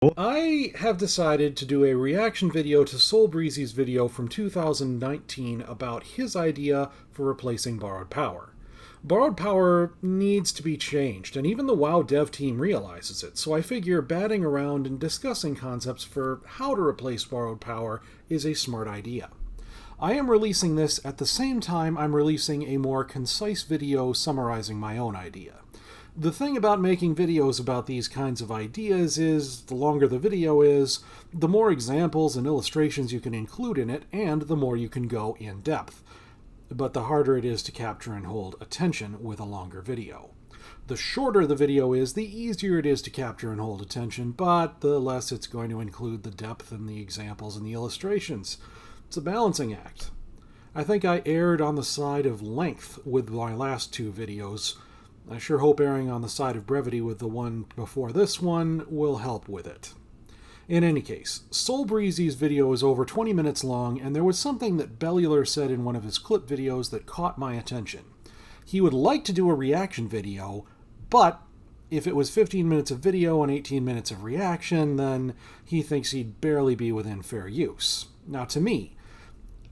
I have decided to do a reaction video to SoulBreezy's video from 2019 about his idea for replacing borrowed power. Borrowed power needs to be changed, and even the WoW dev team realizes it, so I figure batting around and discussing concepts for how to replace borrowed power is a smart idea. I am releasing this at the same time I'm releasing a more concise video summarizing my own idea. The thing about making videos about these kinds of ideas is, the longer the video is, the more examples and illustrations you can include in it, and the more you can go in depth. But the harder it is to capture and hold attention with a longer video. The shorter the video is, the easier it is to capture and hold attention, but the less it's going to include the depth and the examples and the illustrations. It's a balancing act. I think I erred on the side of length with my last two videos. I sure hope erring on the side of brevity with the one before this one will help with it. In any case, SoulBreezy's video is over 20 minutes long, and there was something that Bellular said in one of his clip videos that caught my attention. He would like to do a reaction video, but if it was 15 minutes of video and 18 minutes of reaction, then he thinks he'd barely be within fair use. Now, to me,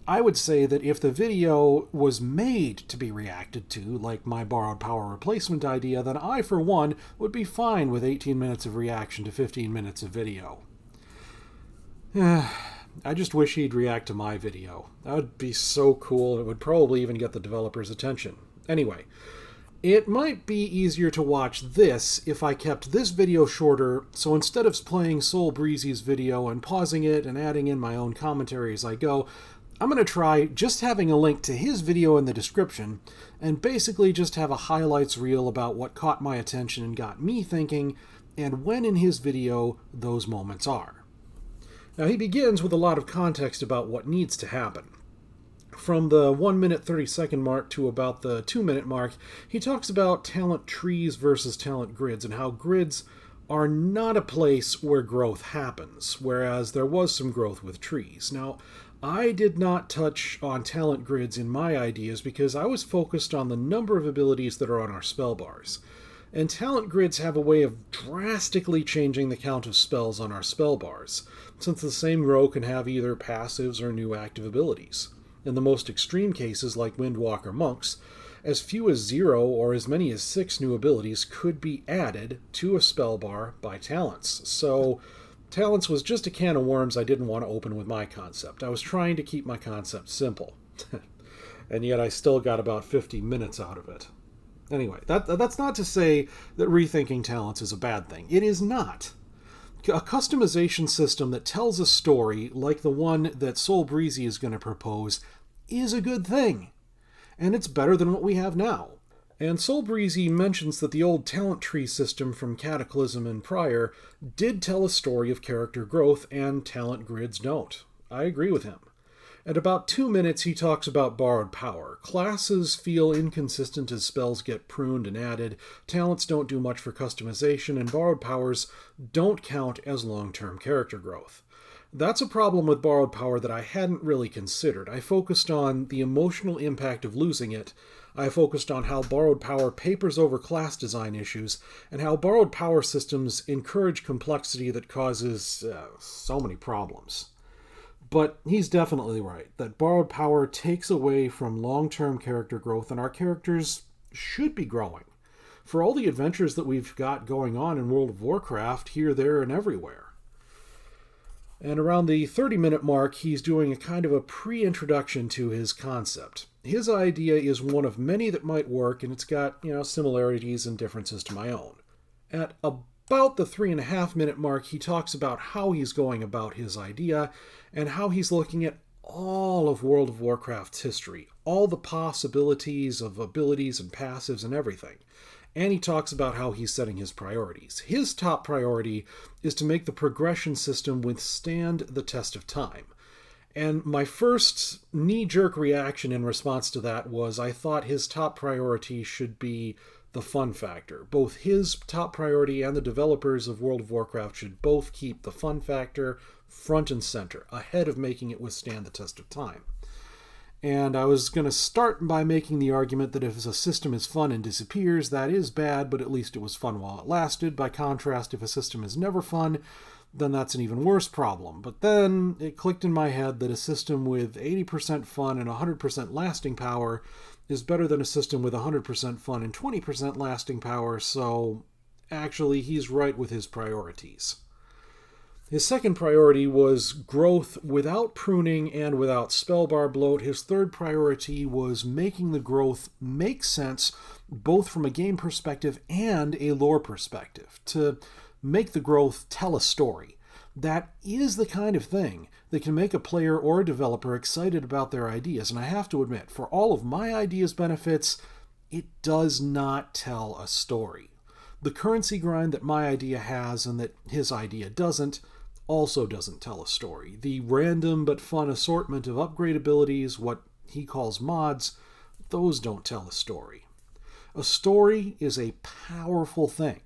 I would say that if the video was made to be reacted to, like my borrowed power replacement idea, then I, for one, would be fine with 18 minutes of reaction to 15 minutes of video. I just wish he'd react to my video. That would be so cool. It would probably even get the developers' attention. Anyway, it might be easier to watch this if I kept this video shorter, so instead of playing SoulBreezy's video and pausing it and adding in my own commentary as I go, I'm going to try just having a link to his video in the description and basically just have a highlights reel about what caught my attention and got me thinking, and when in his video those moments are. Now, he begins with a lot of context about what needs to happen. From the 1 minute 30 second mark to about the 2 minute mark, he talks about talent trees versus talent grids and how grids are not a place where growth happens, whereas there was some growth with trees. Now, I did not touch on talent grids in my ideas because I was focused on the number of abilities that are on our spell bars. And talent grids have a way of drastically changing the count of spells on our spell bars, since the same row can have either passives or new active abilities. In the most extreme cases, like Windwalker monks, as few as 0 or as many as 6 new abilities could be added to a spell bar by talents. So talents was just a can of worms I didn't want to open with my concept. I was trying to keep my concept simple. And yet I still got about 50 minutes out of it. Anyway, that's not to say that rethinking talents is a bad thing. It is not. A customization system that tells a story like the one that SoulBreezy is going to propose is a good thing. And it's better than what we have now. And SoulBreezy mentions that the old talent tree system from Cataclysm and prior did tell a story of character growth, and talent grids don't. I agree with him. At about 2 minutes, he talks about borrowed power. Classes feel inconsistent as spells get pruned and added, talents don't do much for customization, and borrowed powers don't count as long-term character growth. That's a problem with borrowed power that I hadn't really considered. I focused on the emotional impact of losing it. I focused on how borrowed power papers over class design issues, and how borrowed power systems encourage complexity that causes so many problems. But he's definitely right, that borrowed power takes away from long-term character growth, and our characters should be growing. For all the adventures that we've got going on in World of Warcraft, here, there, and everywhere. And around the 30-minute mark, he's doing a kind of a pre-introduction to his concept. His idea is one of many that might work, and it's got, similarities and differences to my own. At about the 3.5-minute mark, he talks about how he's going about his idea and how he's looking at all of World of Warcraft's history, all the possibilities of abilities and passives and everything. And he talks about how he's setting his priorities. His top priority is to make the progression system withstand the test of time. And my first knee-jerk reaction in response to that was I thought his top priority should be the fun factor. Both his top priority and the developers of World of Warcraft should both keep the fun factor front and center, ahead of making it withstand the test of time. And I was going to start by making the argument that if a system is fun and disappears, that is bad, but at least it was fun while it lasted. By contrast, if a system is never fun, then that's an even worse problem. But then it clicked in my head that a system with 80% fun and 100% lasting power is better than a system with 100% fun and 20% lasting power, so actually he's right with his priorities. His second priority was growth without pruning and without spellbar bloat. His third priority was making the growth make sense both from a game perspective and a lore perspective, to make the growth tell a story. That is the kind of thing that can make a player or a developer excited about their ideas, and I have to admit, for all of my ideas' benefits, it does not tell a story. The currency grind that my idea has and that his idea doesn't also doesn't tell a story. The random but fun assortment of upgrade abilities, what he calls mods, those don't tell a story. A story is a powerful thing,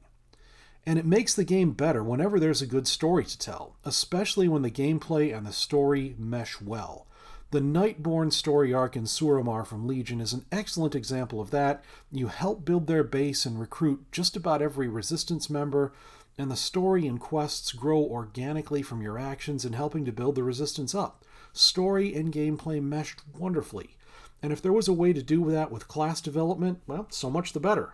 and it makes the game better whenever there's a good story to tell, especially when the gameplay and the story mesh well. The Nightborn story arc in Suramar from Legion is an excellent example of that. You help build their base and recruit just about every Resistance member, and the story and quests grow organically from your actions in helping to build the Resistance up. Story and gameplay meshed wonderfully, and if there was a way to do that with class development, well, so much the better.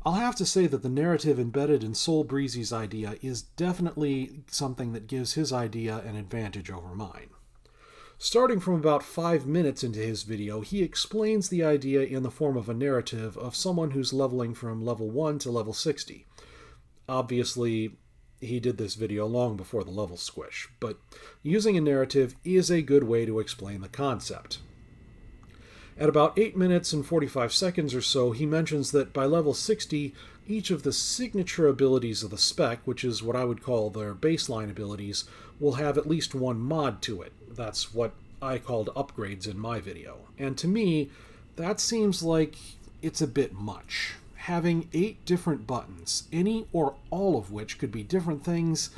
I'll have to say that the narrative embedded in SoulBreezy's idea is definitely something that gives his idea an advantage over mine. Starting from about 5 minutes into his video, he explains the idea in the form of a narrative of someone who's leveling from level 1 to level 60. Obviously, he did this video long before the level squish, but using a narrative is a good way to explain the concept. At about 8 minutes and 45 seconds or so, he mentions that by level 60, each of the signature abilities of the spec, which is what I would call their baseline abilities, will have at least one mod to it. That's what I called upgrades in my video. And to me, that seems like it's a bit much. Having 8 different buttons, any or all of which could be different things,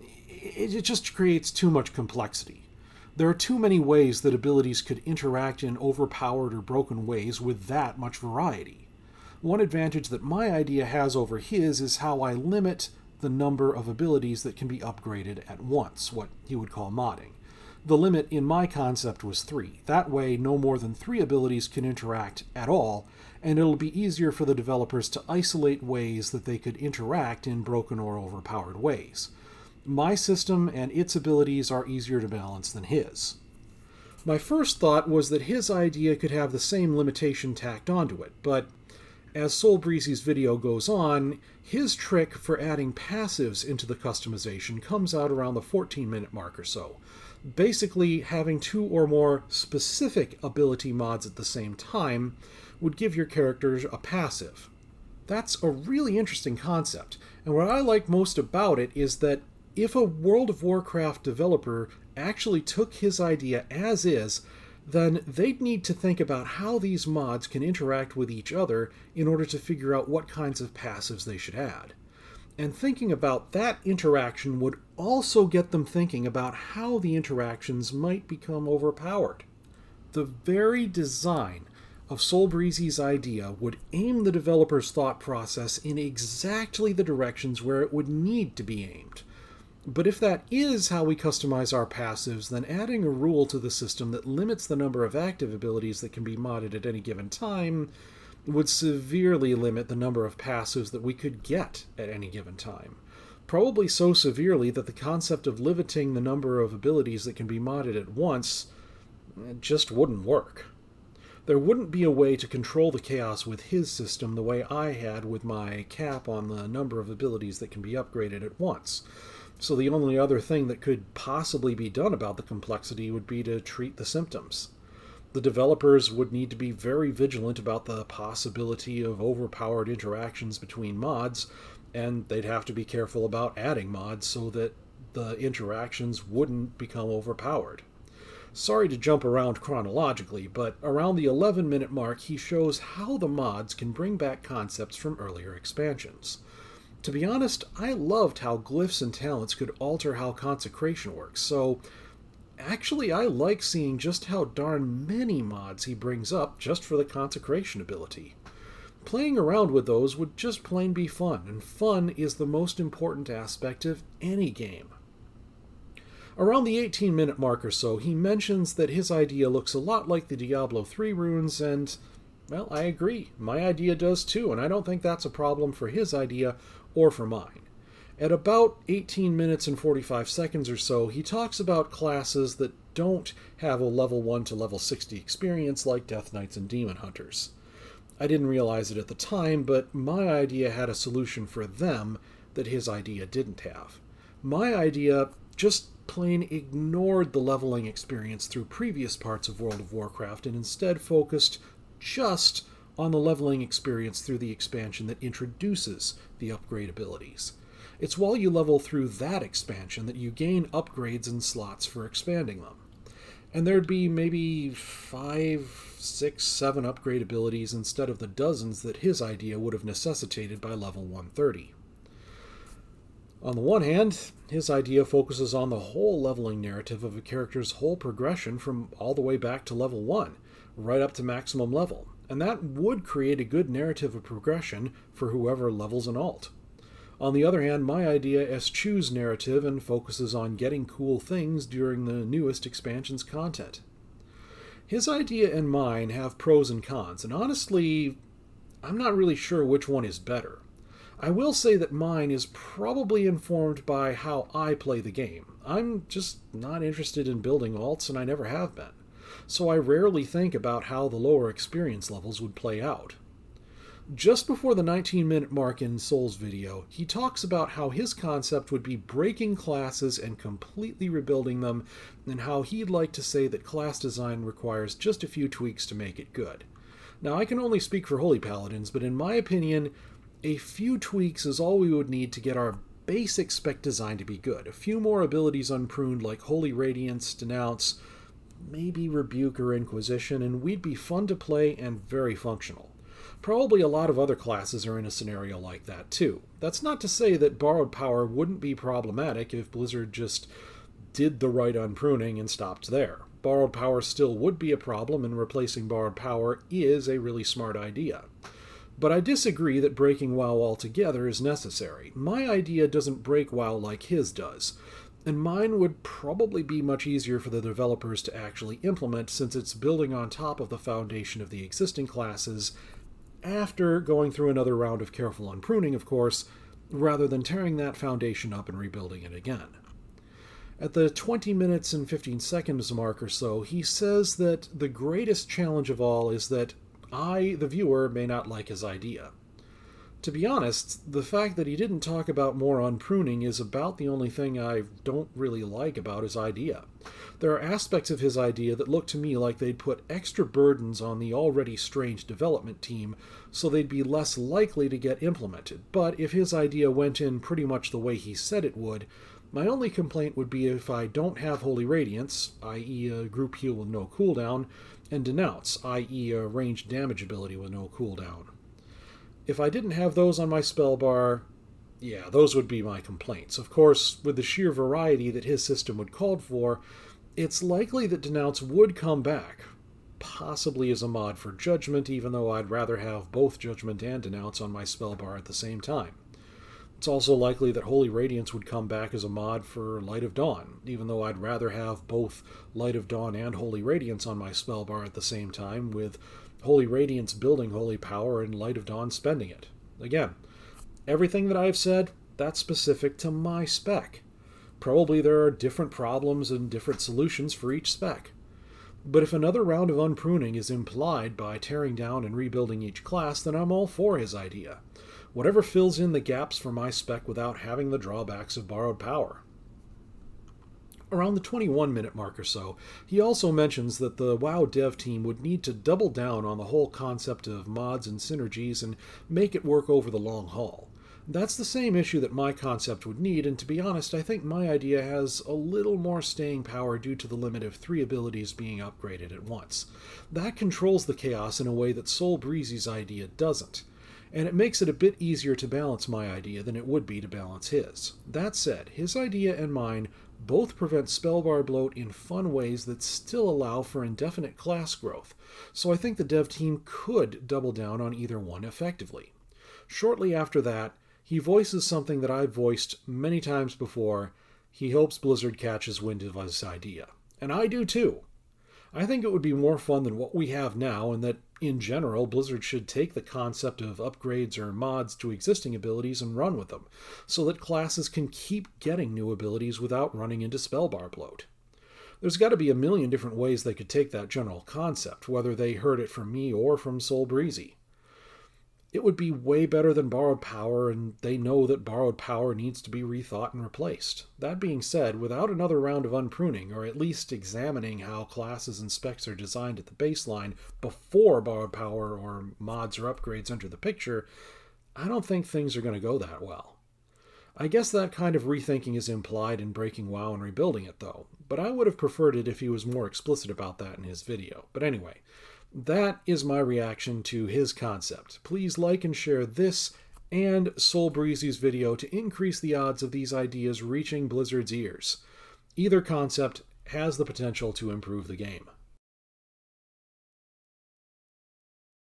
it just creates too much complexity. There are too many ways that abilities could interact in overpowered or broken ways with that much variety. One advantage that my idea has over his is how I limit the number of abilities that can be upgraded at once, what he would call modding. The limit in my concept was 3. That way, no more than 3 abilities can interact at all, and it'll be easier for the developers to isolate ways that they could interact in broken or overpowered ways. My system and its abilities are easier to balance than his. My first thought was that his idea could have the same limitation tacked onto it, but as SoulBreezy's video goes on, his trick for adding passives into the customization comes out around the 14-minute mark or so. Basically, having 2 or more specific ability mods at the same time would give your characters a passive. That's a really interesting concept, and what I like most about it is that if a World of Warcraft developer actually took his idea as is, then they'd need to think about how these mods can interact with each other in order to figure out what kinds of passives they should add. And thinking about that interaction would also get them thinking about how the interactions might become overpowered. The very design of SoulBreezy's idea would aim the developer's thought process in exactly the directions where it would need to be aimed. But if that is how we customize our passives, then adding a rule to the system that limits the number of active abilities that can be modded at any given time would severely limit the number of passives that we could get at any given time. Probably so severely that the concept of limiting the number of abilities that can be modded at once just wouldn't work. There wouldn't be a way to control the chaos with his system the way I had with my cap on the number of abilities that can be upgraded at once. So the only other thing that could possibly be done about the complexity would be to treat the symptoms. The developers would need to be very vigilant about the possibility of overpowered interactions between mods, and they'd have to be careful about adding mods so that the interactions wouldn't become overpowered. Sorry to jump around chronologically, but around the 11-minute mark he shows how the mods can bring back concepts from earlier expansions. To be honest, I loved how glyphs and talents could alter how consecration works, so actually I like seeing just how darn many mods he brings up just for the consecration ability. Playing around with those would just plain be fun, and fun is the most important aspect of any game. Around the 18-minute mark or so, he mentions that his idea looks a lot like the Diablo 3 runes, and, well, I agree. My idea does too, and I don't think that's a problem for his idea or for mine. At about 18 minutes and 45 seconds or so, he talks about classes that don't have a level 1 to level 60 experience like Death Knights and Demon Hunters. I didn't realize it at the time, but my idea had a solution for them that his idea didn't have. My idea just plain ignored the leveling experience through previous parts of World of Warcraft and instead focused just on the leveling experience through the expansion that introduces the upgrade abilities. It's while you level through that expansion that you gain upgrades and slots for expanding them. And there'd be maybe 5, 6, 7 upgrade abilities instead of the dozens that his idea would have necessitated by level 130. On the one hand, his idea focuses on the whole leveling narrative of a character's whole progression from all the way back to level 1, right up to maximum level, and that would create a good narrative of progression for whoever levels an alt. On the other hand, my idea eschews narrative and focuses on getting cool things during the newest expansion's content. His idea and mine have pros and cons, and honestly, I'm not really sure which one is better. I will say that mine is probably informed by how I play the game. I'm just not interested in building alts, and I never have been. So I rarely think about how the lower experience levels would play out. Just before the 19-minute mark in Soul's video, he talks about how his concept would be breaking classes and completely rebuilding them, and how he'd like to say that class design requires just a few tweaks to make it good. Now, I can only speak for Holy Paladins, but in my opinion, a few tweaks is all we would need to get our basic spec design to be good. A few more abilities unpruned like Holy Radiance, Denounce, maybe Rebuke or Inquisition, and we'd be fun to play and very functional. Probably a lot of other classes are in a scenario like that too. That's not to say that borrowed power wouldn't be problematic if Blizzard just did the right unpruning and stopped there. Borrowed power still would be a problem, and replacing borrowed power is a really smart idea. But I disagree that breaking WoW altogether is necessary. My idea doesn't break WoW like his does, and mine would probably be much easier for the developers to actually implement since it's building on top of the foundation of the existing classes after going through another round of careful unpruning, of course, rather than tearing that foundation up and rebuilding it again. At the 20 minutes and 15 seconds mark or so, he says that the greatest challenge of all is that I, the viewer, may not like his idea. To be honest, the fact that he didn't talk about more unpruning is about the only thing I don't really like about his idea. There are aspects of his idea that look to me like they'd put extra burdens on the already strained development team, so they'd be less likely to get implemented. But if his idea went in pretty much the way he said it would, my only complaint would be if I don't have Holy Radiance, i.e. a group heal with no cooldown, and Denounce, i.e. a ranged damage ability with no cooldown. If I didn't have those on my spell bar, yeah, those would be my complaints. Of course, with the sheer variety that his system would call for, it's likely that Denounce would come back, possibly as a mod for Judgment, even though I'd rather have both Judgment and Denounce on my spell bar at the same time. It's also likely that Holy Radiance would come back as a mod for Light of Dawn, even though I'd rather have both Light of Dawn and Holy Radiance on my spell bar at the same time, with Holy Radiance building Holy Power and Light of Dawn spending it. Again, everything that I've said, that's specific to my spec. Probably there are different problems and different solutions for each spec. But if another round of unpruning is implied by tearing down and rebuilding each class, then I'm all for his idea. Whatever fills in the gaps for my spec without having the drawbacks of borrowed power. Around the 21-minute mark or so, he also mentions that the WoW dev team would need to double down on the whole concept of mods and synergies and make it work over the long haul. That's the same issue that my concept would need, and to be honest, I think my idea has a little more staying power due to the limit of 3 abilities being upgraded at once. That controls the chaos in a way that SoulBreezy's idea doesn't. and it makes it a bit easier to balance my idea than it would be to balance his. That said, his idea and mine both prevent spellbar bloat in fun ways that still allow for indefinite class growth, so I think the dev team could double down on either one effectively. Shortly after that, he voices something that I've voiced many times before. He hopes Blizzard catches wind of his idea. And I do too. I think it would be more fun than what we have now, and that, in general, Blizzard should take the concept of upgrades or mods to existing abilities and run with them, so that classes can keep getting new abilities without running into spellbar bloat. There's got to be a million different ways they could take that general concept, whether they heard it from me or from SoulBreezy. It would be way better than borrowed power, and they know that borrowed power needs to be rethought and replaced. That being said, without another round of unpruning, or at least examining how classes and specs are designed at the baseline before borrowed power or mods or upgrades enter the picture, I don't think things are going to go that well. I guess that kind of rethinking is implied in breaking WoW and rebuilding it, though, but I would have preferred it if he was more explicit about that in his video. But anyway, that is my reaction to his concept. Please like and share this and SoulBreezy's video to increase the odds of these ideas reaching Blizzard's ears. Either concept has the potential to improve the game.